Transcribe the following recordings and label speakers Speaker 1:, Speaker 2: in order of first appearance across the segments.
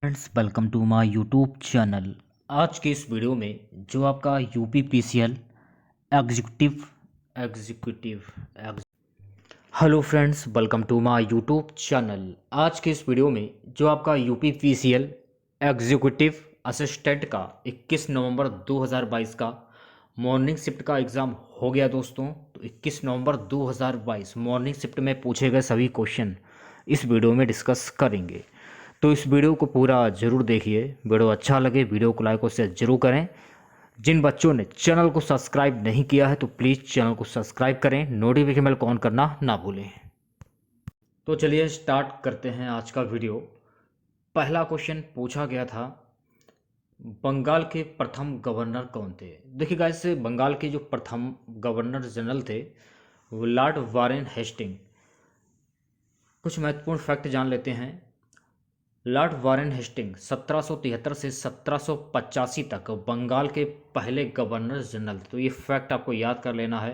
Speaker 1: Friends, welcome to my YouTube channel. आज के इस वीडियो में जो आपका यूपी पीसीएल एग्जीक्यूटिव एग्जीक्यूटिव एग्ज hello friends, welcome to my YouTube channel. आज के इस वीडियो में जो आपका यूपी पीसीएल एग्जीक्यूटिव असिस्टेंट का 21 नवंबर 2022 का मॉर्निंग शिफ्ट का एग्ज़ाम हो गया दोस्तों। तो 21 नवंबर 2022 मॉर्निंग शिफ्ट में पूछे गए सभी क्वेश्चन इस वीडियो में डिस्कस करेंगे। तो इस वीडियो को पूरा ज़रूर देखिए। वीडियो अच्छा लगे वीडियो को लाइक और शेयर जरूर करें। जिन बच्चों ने चैनल को सब्सक्राइब नहीं किया है तो प्लीज़ चैनल को सब्सक्राइब करें, नोटिफिकेशन बेल को ऑन करना ना भूलें। तो चलिए स्टार्ट करते हैं आज का वीडियो। पहला क्वेश्चन पूछा गया था, बंगाल के प्रथम गवर्नर कौन थे। देखिए गाइस, बंगाल के जो प्रथम गवर्नर जनरल थे वो लॉर्ड वारेन हेस्टिंग। कुछ महत्वपूर्ण फैक्ट जान लेते हैं। लॉर्ड वारेन हेस्टिंग 1773 से 1785 तक बंगाल के पहले गवर्नर जनरल थे। तो ये फैक्ट आपको याद कर लेना है।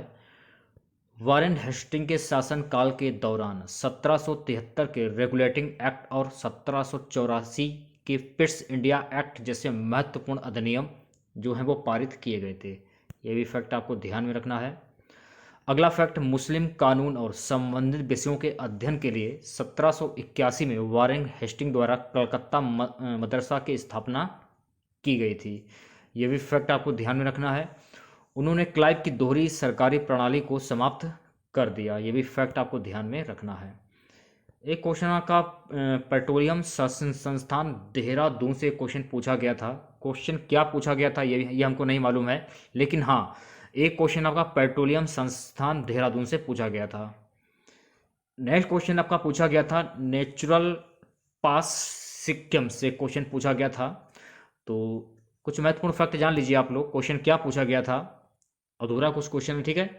Speaker 1: वारेन हेस्टिंग के शासनकाल के दौरान 1773 के रेगुलेटिंग एक्ट और 1784 के पिट्स इंडिया एक्ट जैसे महत्वपूर्ण अधिनियम जो हैं वो पारित किए गए थे। ये भी फैक्ट आपको ध्यान में रखना है। अगला फैक्ट, मुस्लिम कानून और संबंधित विषयों के अध्ययन के लिए 1781 में वारेन हेस्टिंग द्वारा कलकत्ता मदरसा की स्थापना की गई थी। ये भी फैक्ट आपको ध्यान में रखना है। उन्होंने क्लाइव की दोहरी सरकारी प्रणाली को समाप्त कर दिया। ये भी फैक्ट आपको ध्यान में रखना है। एक क्वेश्चन का पेट्रोलियम संस्थान देहरादून से क्वेश्चन पूछा गया था। क्वेश्चन क्या पूछा गया था ये हमको नहीं मालूम है, लेकिन हाँ, एक क्वेश्चन आपका पेट्रोलियम संस्थान देहरादून से पूछा गया था। नेक्स्ट क्वेश्चन आपका पूछा गया था नेचुरल पास सिक्किम से क्वेश्चन पूछा गया था। तो कुछ महत्वपूर्ण फैक्ट जान लीजिए आप लोग। क्वेश्चन क्या पूछा गया था, अधूरा कुछ क्वेश्चन है, ठीक है।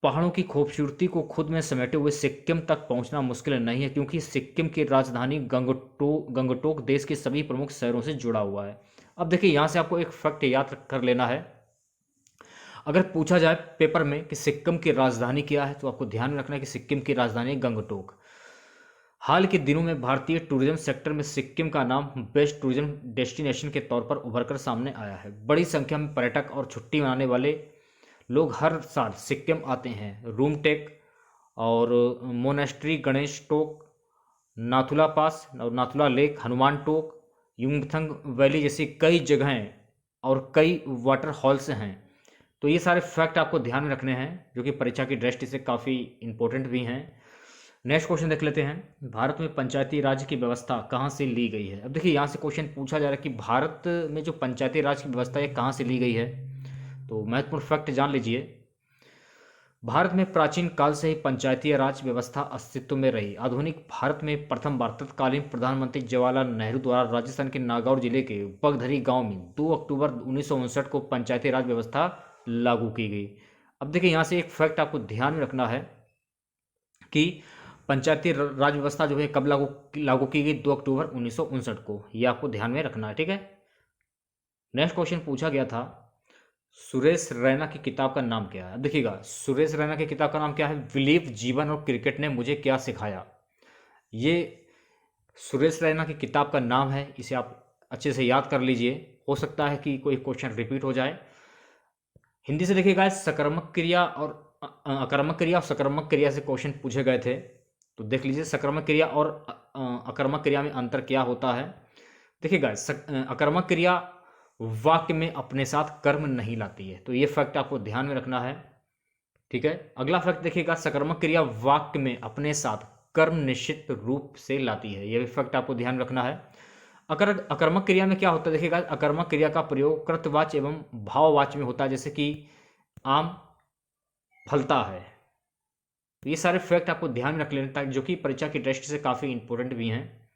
Speaker 1: पहाड़ों की खूबसूरती को खुद में समेटे हुए सिक्किम तक पहुंचना मुश्किल नहीं है, क्योंकि सिक्किम की राजधानी गंगटोक देश के सभी प्रमुख शहरों से जुड़ा हुआ है। अब देखिए, यहाँ से आपको एक फैक्ट याद कर लेना है। अगर पूछा जाए पेपर में कि सिक्किम की राजधानी क्या है, तो आपको ध्यान में रखना है कि सिक्किम की राजधानी है गंगटोक। हाल के दिनों में भारतीय टूरिज्म सेक्टर में सिक्किम का नाम बेस्ट टूरिज्म डेस्टिनेशन के तौर पर उभरकर सामने आया है। बड़ी संख्या में पर्यटक और छुट्टी मनाने वाले लोग हर साल सिक्किम आते हैं। रूमटेक और मोनेस्ट्री, गणेश टोक, नाथुला पास और नाथुला लेक, हनुमान टोक, युमथंग वैली जैसी कई जगहें और कई वाटर हॉल्स हैं। तो ये सारे फैक्ट आपको ध्यान में रखने हैं, जो कि परीक्षा की दृष्टि से काफ़ी इंपॉर्टेंट भी हैं। नेक्स्ट क्वेश्चन देख लेते हैं। भारत में पंचायती राज की व्यवस्था कहाँ से ली गई है। अब देखिए, यहाँ से क्वेश्चन पूछा जा रहा है कि भारत में जो पंचायती राज की व्यवस्था है कहाँ से ली गई है। तो महत्वपूर्ण फैक्ट जान लीजिए। भारत में प्राचीन काल से ही पंचायती राज व्यवस्था अस्तित्व में रही। आधुनिक भारत में प्रथम बार तत्कालीन प्रधानमंत्री जवाहरलाल नेहरू द्वारा राजस्थान के नागौर जिले के बगधरी गांव में 2 अक्टूबर 1959 को पंचायती राज व्यवस्था लागू की गई। अब देखिए, यहाँ से एक फैक्ट आपको ध्यान में रखना है कि पंचायती राज व्यवस्था जो है कब लागू की गई, 2 अक्टूबर 1959 को। ये आपको ध्यान में रखना है, ठीक है। नेक्स्ट क्वेश्चन पूछा गया था, सुरेश रैना की किताब का नाम क्या है। अब देखिएगा, सुरेश रैना की किताब का नाम क्या है, विलीप जीवन और क्रिकेट ने मुझे क्या सिखाया। ये सुरेश रैना की किताब का नाम है। इसे आप अच्छे से याद कर लीजिए, हो सकता है कि कोई क्वेश्चन रिपीट हो जाए। हिंदी से देखिएगा, सकर्मक क्रिया और अकर्मक क्रिया और सकर्मक क्रिया से क्वेश्चन पूछे गए थे। तो देख लीजिए, सकर्मक क्रिया और अकर्मक क्रिया में अंतर क्या होता है। देखिएगा, अकर्मक क्रिया वाक्य में अपने साथ कर्म नहीं लाती है। तो ये फैक्ट आपको ध्यान में रखना है, ठीक है। अगला फैक्ट देखिएगा, सकर्मक क्रिया वाक्य में अपने साथ कर्म निश्चित रूप से लाती है। यह भी फैक्ट आपको ध्यान रखना है। अकर्मक क्रिया में क्या होता है, देखिएगा, अकर्मक क्रिया का प्रयोग कृतवाच्य एवं भाववाच्य में होता है, जैसे कि आम फलता है। तो ये सारे फैक्ट आपको ध्यान में रख लेना, जो कि परीक्षा की दृष्टि से काफ़ी इंपॉर्टेंट भी हैं।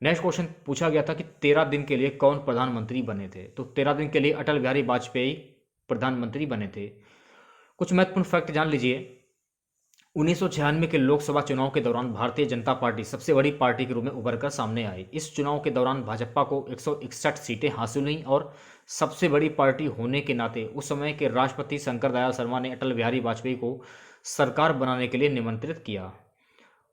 Speaker 1: नेक्स्ट क्वेश्चन पूछा गया था कि 13 दिन के लिए कौन प्रधानमंत्री बने थे। तो 13 दिन के लिए अटल बिहारी वाजपेयी प्रधानमंत्री बने थे। कुछ महत्वपूर्ण फैक्ट जान लीजिए। 1996 के लोकसभा चुनाव के दौरान भारतीय जनता पार्टी सबसे बड़ी पार्टी के रूप में उभरकर सामने आई। इस चुनाव के दौरान भाजपा को 161 सीटें हासिल हुई और सबसे बड़ी पार्टी होने के नाते उस समय के राष्ट्रपति शंकर दयाल शर्मा ने अटल बिहारी वाजपेयी को सरकार बनाने के लिए निमंत्रित किया।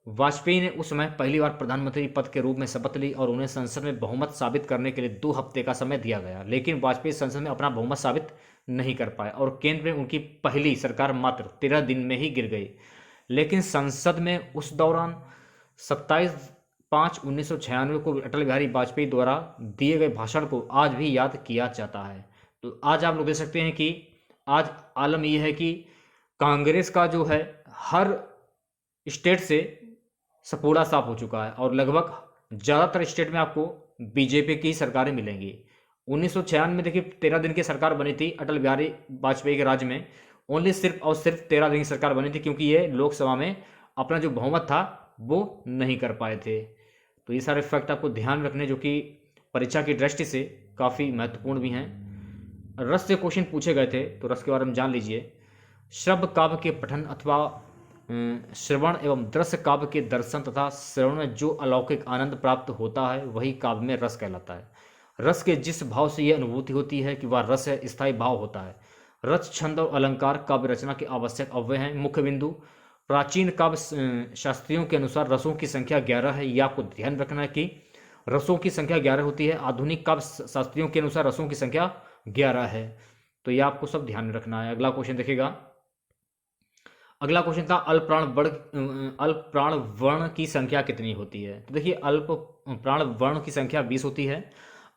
Speaker 1: वाजपेयी ने उस समय पहली बार प्रधानमंत्री पद के रूप में शपथ ली और उन्हें संसद में बहुमत साबित करने के लिए 2 हफ्ते का समय दिया गया, लेकिन वाजपेयी संसद में अपना बहुमत साबित नहीं कर पाए और केंद्र में उनकी पहली सरकार मात्र 13 दिन में ही गिर गई। लेकिन संसद में उस दौरान 27/5/1996 को अटल बिहारी वाजपेयी द्वारा दिए गए भाषण को आज भी याद किया जाता है। तो आज आप लोग देख सकते हैं कि आज आलम यह है कि कांग्रेस का जो है हर स्टेट से सपोड़ा साफ हो चुका है और लगभग ज़्यादातर स्टेट में आपको बीजेपी की सरकारें मिलेंगी। 1996 में देखिए 13 दिन की सरकार बनी थी अटल बिहारी वाजपेयी के राज्य में, ओनली सिर्फ और सिर्फ 13 दिन की सरकार बनी थी क्योंकि ये लोकसभा में अपना जो बहुमत था वो नहीं कर पाए थे। तो ये सारे फैक्ट आपको ध्यान रखने जो कि परीक्षा की दृष्टि से काफ़ी महत्वपूर्ण भी हैं। रस से क्वेश्चन पूछे गए थे तो रस के बारे में जान लीजिए। श्रव्य काव्य के पठन अथवा श्रवण एवं दृश्य काव्य के दर्शन तथा श्रवण में जो अलौकिक आनंद प्राप्त होता है वही काव्य में रस कहलाता है। रस के जिस भाव से यह अनुभूति होती है कि वह रस है, स्थायी भाव होता है। रस, छंद और अलंकार काव्य रचना के आवश्यक अव्यय हैं। मुख्य बिंदु, प्राचीन काव्य शास्त्रियों के अनुसार रसों की संख्या 11 है। यह आपको ध्यान रखना है कि रसों की संख्या 11 होती है। आधुनिक काव्य शास्त्रियों के अनुसार रसों की संख्या 11 है। तो यह आपको सब ध्यान रखना है। अगला क्वेश्चन देखिएगा। अगला क्वेश्चन था अल्प प्राण वर्ण की संख्या कितनी होती है। तो देखिए अल्प प्राण वर्ण की संख्या 20 होती है।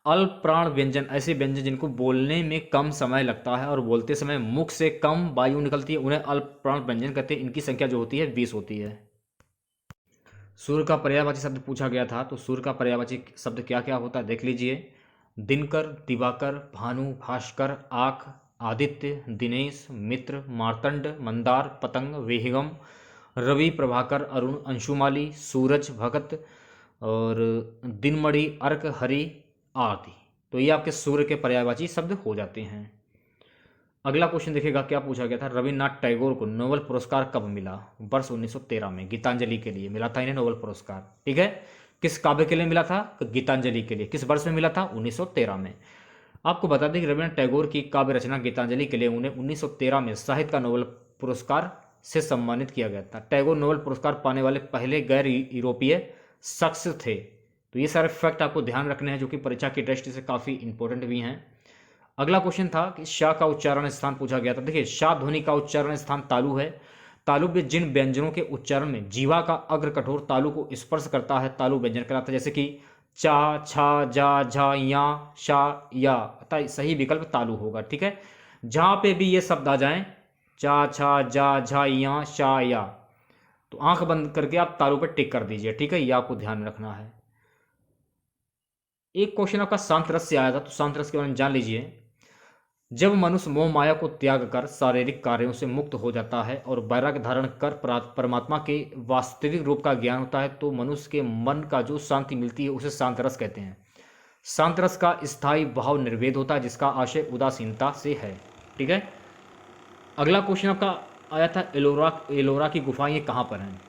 Speaker 1: अल्प प्राण व्यंजन ऐसे व्यंजन जिनको बोलने में कम समय लगता है और बोलते समय मुख से कम वायु निकलती है उन्हें अल्प प्राण व्यंजन कहते हैं। इनकी संख्या जो होती है 20 होती है। सूर्य का पर्यायवाची शब्द पूछा गया था, तो सूर्य का पर्यायवाची शब्द क्या क्या होता है देख लीजिए। दिनकर, दिवाकर, भानु, भास्कर, आँख, आदित्य, दिनेश, मित्र, मार्तंड, मंदार, पतंग, वेहिगम, रवि, प्रभाकर, अरुण, अंशुमाली, सूरज, भगत और दिनमणि, अर्क, हरि आदि। तो ये आपके सूर्य के पर्यायवाची शब्द हो जाते हैं। अगला क्वेश्चन देखिएगा क्या पूछा गया था। रविन्द्रनाथ टैगोर को नोबेल पुरस्कार कब मिला। वर्ष 1913 में गीतांजलि के लिए मिला था इन्हें नोबेल पुरस्कार। ठीक है, किस काव्य के लिए मिला था। गीतांजलि के लिए। किस वर्ष में मिला था। 1913 में। आपको बता दें कि रविन्द्रनाथ टैगोर की काव्य रचना गीतांजलि के लिए उन्हें 1913 में साहित्य का नोबेल पुरस्कार से सम्मानित किया गया था। टैगोर नोबेल पुरस्कार पाने वाले पहले गैर यूरोपीय शख्स थे। तो ये सारे फैक्ट आपको ध्यान रखने हैं जो कि परीक्षा की दृष्टि से काफ़ी इंपॉर्टेंट भी हैं। अगला क्वेश्चन था कि शाह का उच्चारण स्थान पूछा गया था। देखिए शाह ध्वनि का उच्चारण स्थान तालु है। तालु में जिन व्यंजनों के उच्चारण में जीवा का अग्र कठोर तालु को स्पर्श करता है तालु व्यंजन कहलाता है। जैसे कि चा, छा, जा, झा, या, शा, या, अतः सही विकल्प तालु होगा। ठीक है, जहां पे भी ये शब्द आ जाएं चा, छा, जा, झा, या, शा, या, तो आंख बंद करके आप तालु पर टिक कर दीजिए। ठीक है, ये आपको ध्यान रखना है। एक क्वेश्चन आपका शांत रस से आया था, तो शांत रस के बारे में जान लीजिए। जब मनुष्य मोह माया को त्याग कर शारीरिक कार्यों से मुक्त हो जाता है और वैराग्य धारण कर परमात्मा के वास्तविक रूप का ज्ञान होता है तो मनुष्य के मन का जो शांति मिलती है उसे शांत रस कहते हैं। शांत रस का स्थायी भाव निर्वेद होता है जिसका आशय उदासीनता से है। ठीक है, अगला क्वेश्चन आपका आया था एलोरा की गुफाएं ये कहाँ पर हैं।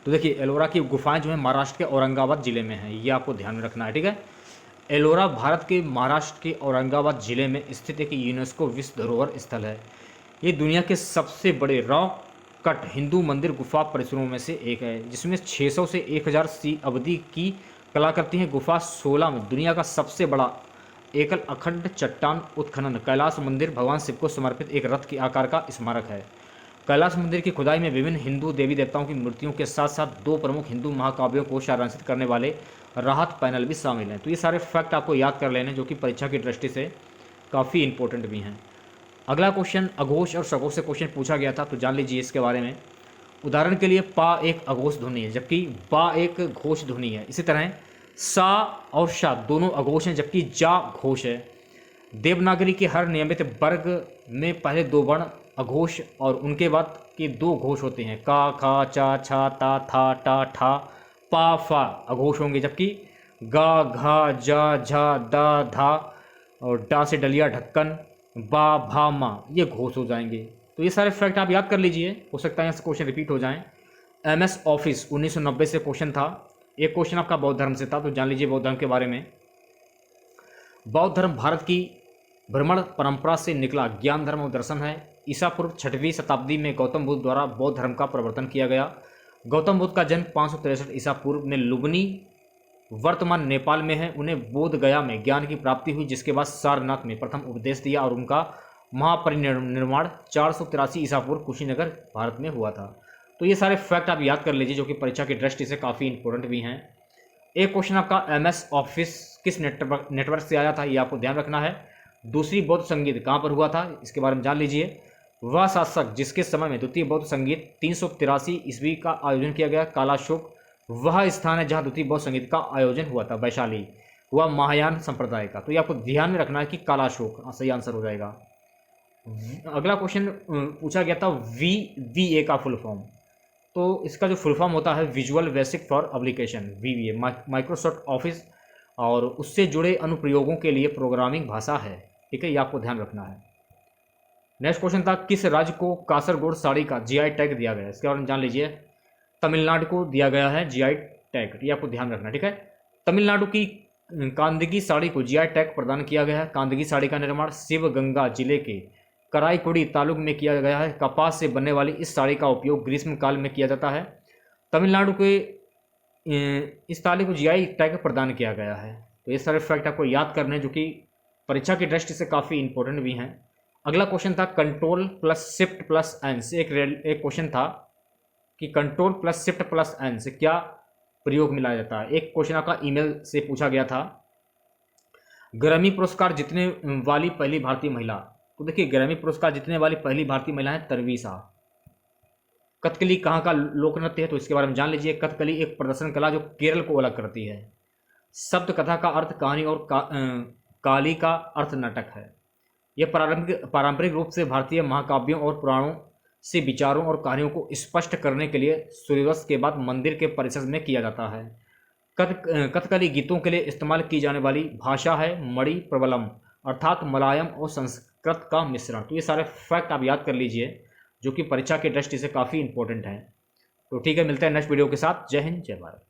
Speaker 1: तो देखिए एलोरा की गुफाएं जो है महाराष्ट्र के औरंगाबाद जिले में है, ये आपको ध्यान रखना है। ठीक है, एलोरा भारत के महाराष्ट्र के औरंगाबाद जिले में स्थित एक यूनेस्को विश्व धरोहर स्थल है। ये दुनिया के सबसे बड़े रॉक कट हिंदू मंदिर गुफा परिसरों में से एक है जिसमें 600 से 1000 सी अवधि की कलाकृति है। गुफा 16 में दुनिया का सबसे बड़ा एकल अखंड चट्टान उत्खनन कैलाश मंदिर भगवान शिव को समर्पित एक रथ के आकार का स्मारक है। कैलाश मंदिर की खुदाई में विभिन्न हिंदू देवी देवताओं की मूर्तियों के साथ साथ 2 प्रमुख हिंदू महाकाव्यों को सारांशित करने वाले राहत पैनल भी शामिल हैं। तो ये सारे फैक्ट आपको याद कर लेने जो कि परीक्षा की दृष्टि से काफ़ी इंपॉर्टेंट भी हैं। अगला क्वेश्चन अघोष और सघोष से क्वेश्चन पूछा गया था, तो जान लीजिए इसके बारे में। उदाहरण के लिए पा एक अघोष ध्वनि है जबकि बा एक घोष ध्वनि है। इसी तरह सा और शा दोनों अघोष हैं जबकि जा घोष है। देवनागरी के हर नियमित वर्ग में पहले 2 वर्ण अघोष और उनके बाद के 2 घोष होते हैं। का, खा, चा, छा, ता, था, टा, ठा, पा, फा अघोष होंगे जबकि गा, घा, जा, झा, दा, धा और डा से डलिया ढक्कन, बा, भा, मा ये घोष हो जाएंगे। तो ये सारे फैक्ट आप याद कर लीजिए, हो सकता है यहाँ से क्वेश्चन रिपीट हो जाएं। MS ऑफिस 1990 से क्वेश्चन था। एक क्वेश्चन आपका बौद्ध धर्म से था, तो जान लीजिए बौद्ध धर्म के बारे में। बौद्ध धर्म भारत की भ्रमण परंपरा से निकला ज्ञान धर्म और दर्शन है। ईसा पूर्व 6वीं शताब्दी में गौतम बुद्ध द्वारा बौद्ध धर्म का प्रवर्तन किया गया। गौतम बुद्ध का जन्म 563 ईसा पूर्व में लुम्बिनी वर्तमान नेपाल में है। उन्हें बोध गया में ज्ञान की प्राप्ति हुई, जिसके बाद सारनाथ में प्रथम उपदेश दिया और उनका महापरिनिर्वाण 483 ईसा पूर्व कुशीनगर भारत में हुआ था। तो ये सारे फैक्ट आप याद कर लीजिए, जो कि परीक्षा की दृष्टि से काफ़ी इंपॉर्टेंट भी हैं। एक क्वेश्चन आपका MS ऑफिस किस नेटवर्क से आया था, ये आपको ध्यान रखना है। दूसरी बौद्ध संगीत कहाँ पर हुआ था, इसके बारे में जान लीजिए। वह शासक जिसके समय में द्वितीय बौद्ध संगीत 383 ईस्वी का आयोजन किया गया, कालाशोक वह स्थान है जहाँ द्वितीय बौद्ध संगीत का आयोजन हुआ था। वैशाली हुआ महायान संप्रदाय का। तो ये आपको ध्यान में रखना है कि कालाशोक सही आंसर हो जाएगा। अगला क्वेश्चन पूछा गया था VBA का फुल फॉर्म। तो इसका जो फुल फॉर्म होता है visual basic for application, VBA Microsoft office और उससे जुड़े अनुप्रयोगों के लिए प्रोग्रामिंग भाषा है। ठीक है, ये आपको ध्यान रखना है। नेक्स्ट क्वेश्चन था किस राज्य को कासरगोड साड़ी का GI टैग दिया गया है, इसके बारे में जान लीजिए। तमिलनाडु को दिया गया है GI टैग, ये आपको ध्यान रखना। ठीक है, तमिलनाडु की कांदगी साड़ी को GI टैग प्रदान किया गया है। कांदगी साड़ी का निर्माण शिवगंगा जिले के कराईकुड़ी तालुक में किया गया है। कपास से बनने वाली इस साड़ी का उपयोग ग्रीष्म काल में किया जाता है। तमिलनाडु के इस साड़ी को GI टैग प्रदान किया गया है। तो ये सारे फैक्ट आपको याद करने, जो कि परीक्षा की दृष्टि से काफ़ी इंपॉर्टेंट भी हैं। अगला क्वेश्चन था control plus shift plus N से एक क्वेश्चन था कि control plus shift plus N से क्या प्रयोग मिलाया जाता है। एक क्वेश्चन आपका ईमेल से पूछा गया था। ग्रैमी पुरस्कार जीतने वाली पहली भारतीय महिला, तो देखिए ग्रैमी पुरस्कार जीतने वाली पहली भारतीय महिला है तन्वी शाह। कथकली कहाँ का लोक नृत्य है, तो इसके बारे में जान लीजिए। कथकली एक प्रदर्शन कला जो केरल को अलग करती है। शब्द कथा का अर्थ कहानी और काली का अर्थ नाटक है। यह पारंपरिक रूप से भारतीय महाकाव्यों और पुराणों से विचारों और कहानियों को स्पष्ट करने के लिए सूर्यास्त के बाद मंदिर के परिसर में किया जाता है। कथकली गीतों के लिए इस्तेमाल की जाने वाली भाषा है मणि प्रबलम, अर्थात मलयालम और संस्कृत का मिश्रण। तो ये सारे फैक्ट आप याद कर लीजिए, जो कि परीक्षा की दृष्टि से काफ़ी इंपॉर्टेंट हैं। तो ठीक है, मिलते हैं नेक्स्ट वीडियो के साथ। जय हिंद, जय भारत।